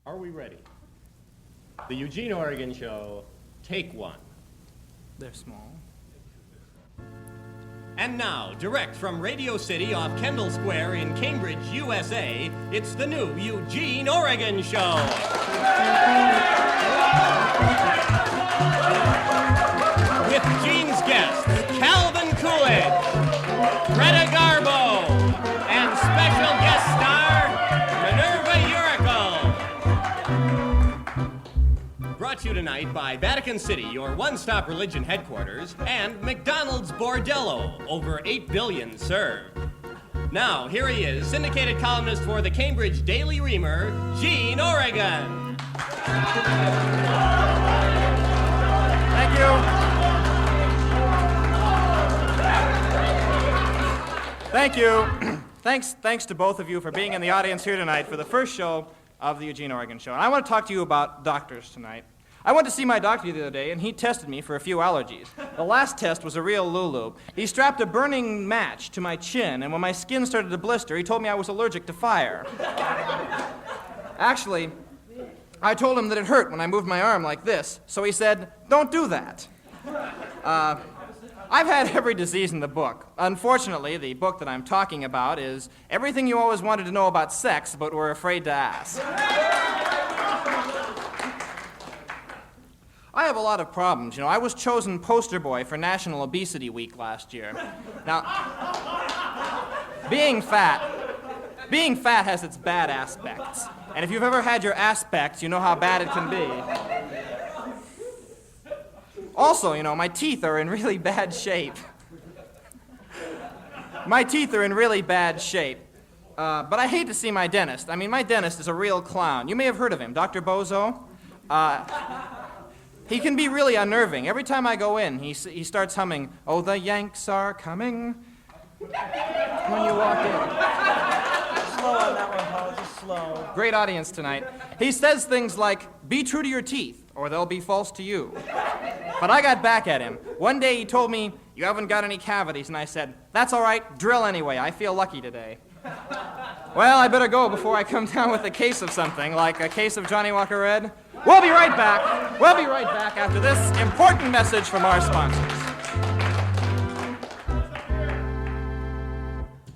Are we ready? The Eugene Oregon Show, take one. They're small. And now, direct from Radio City off Kendall Square in Cambridge, USA, it's the new Eugene Oregon Show. With Gene's guests, Calvin Coolidge, Greta Garbo, and special guest star, Minerva Urical. Brought to you tonight by Vatican City, your one-stop religion headquarters, and McDonald's Bordello, over 8 billion served. Now, here he is, syndicated columnist for the Cambridge Daily Reamer, Gene Oregon. Thank you. Thank you. Thanks to both of you for being in the audience here tonight for the first show of the Eugene Oregon Show. And I want to talk to you about doctors tonight. I went to see my doctor the other day, and he tested me for a few allergies. The last test was a real Lulu. He strapped a burning match to my chin, and when my skin started to blister, he told me I was allergic to fire. Actually, I told him that it hurt when I moved my arm like this, so he said, "Don't do that." I've had every disease in the book. Unfortunately, the book that I'm talking about is Everything You Always Wanted to Know About Sex, but Were Afraid to Ask. I have a lot of problems. You know, I was chosen poster boy for National Obesity Week last year. Now, being fat has its bad aspects. And if you've ever had your aspects, you know how bad it can be. Also, you know, my teeth are in really bad shape. But I hate to see my dentist. I mean, my dentist is a real clown. You may have heard of him, Dr. Bozo. He can be really unnerving. Every time I go in, he starts humming, "Oh, the Yanks are coming," when you walk in. Slow on that one, Paul, just slow. Great audience tonight. He says things like, "Be true to your teeth, or they'll be false to you." But I got back at him. One day he told me, "You haven't got any cavities," and I said, "That's all right, drill anyway, I feel lucky today." Well, I better go before I come down with a case of something, like a case of Johnny Walker Red. We'll be right back after this important message from our sponsors.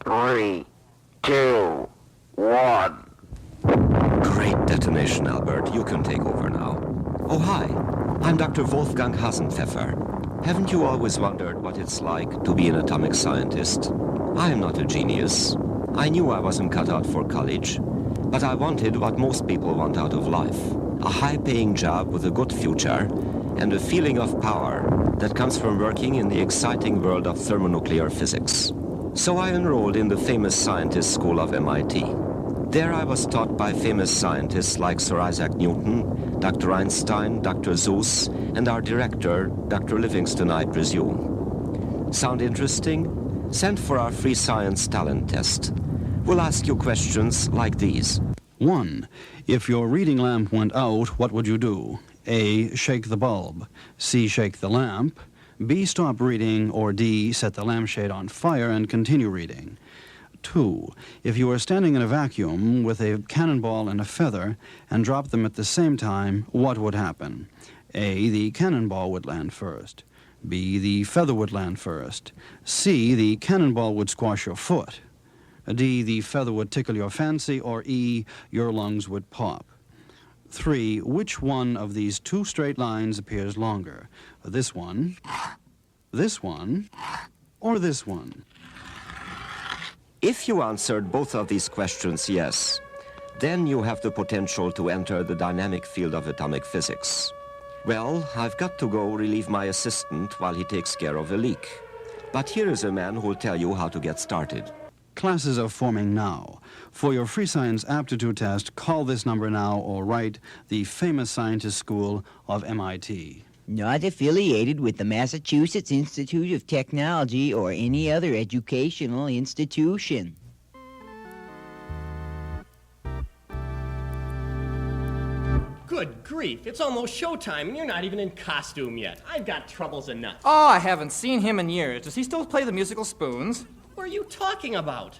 3, 2, 1. Great detonation, Albert. You can take over now. Oh, hi. I'm Dr. Wolfgang Hasenpfeffer. Haven't you always wondered what it's like to be an atomic scientist? I am not a genius. I knew I wasn't cut out for college, but I wanted what most people want out of life. A high-paying job with a good future and a feeling of power that comes from working in the exciting world of thermonuclear physics. So I enrolled in the famous scientist school of MIT. There I was taught by famous scientists like Sir Isaac Newton, Dr. Einstein, Dr. Seuss, and our director, Dr. Livingston, I presume. Sound interesting? Send for our free science talent test. We'll ask you questions like these. 1. If your reading lamp went out, what would you do? A. Shake the bulb. C. Shake the lamp. B. Stop reading. Or D. Set the lampshade on fire and continue reading. 2. If you were standing in a vacuum with a cannonball and a feather and dropped them at the same time, what would happen? A. The cannonball would land first. B. The feather would land first. C. The cannonball would squash your foot. D. The feather would tickle your fancy. Or E. Your lungs would pop. 3. Which one of these two straight lines appears longer? This one, or this one? If you answered both of these questions yes, then you have the potential to enter the dynamic field of atomic physics. Well, I've got to go relieve my assistant while he takes care of a leak. But here is a man who'll tell you how to get started. Classes are forming now. For your free science aptitude test, call this number now or write the famous scientist school of MIT. Not affiliated with the Massachusetts Institute of Technology or any other educational institution. Good grief, it's almost showtime and you're not even in costume yet. I've got troubles enough. Oh, I haven't seen him in years. Does he still play the musical spoons? What are you talking about?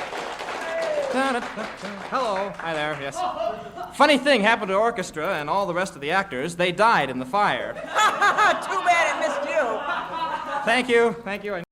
Hello. Hi there, yes. Funny thing happened to the orchestra and all the rest of the actors. They died in the fire. Too bad it missed you. Thank you. Thank you.